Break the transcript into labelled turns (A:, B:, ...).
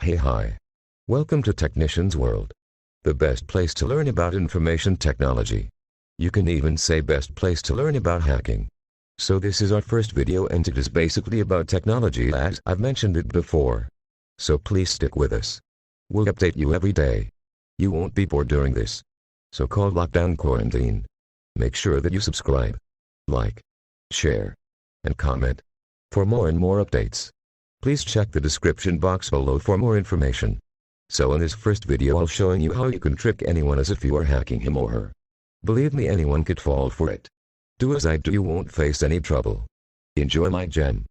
A: Hey hi. Welcome to Technician's World. The best place to learn about information technology. You can even say best place to learn about hacking. So this is our first video and it is basically about technology as I've mentioned it before. So please stick with us. We'll update you every day. You won't be bored during this. So called lockdown quarantine. Make sure that you subscribe, like, share, and comment. For more and more updates, please check the description box below for more information. So in this first video I'll showing you how you can trick anyone as if you are hacking him or her. Believe me, anyone could fall for it. Do as I do, you won't face any trouble. Enjoy my gem.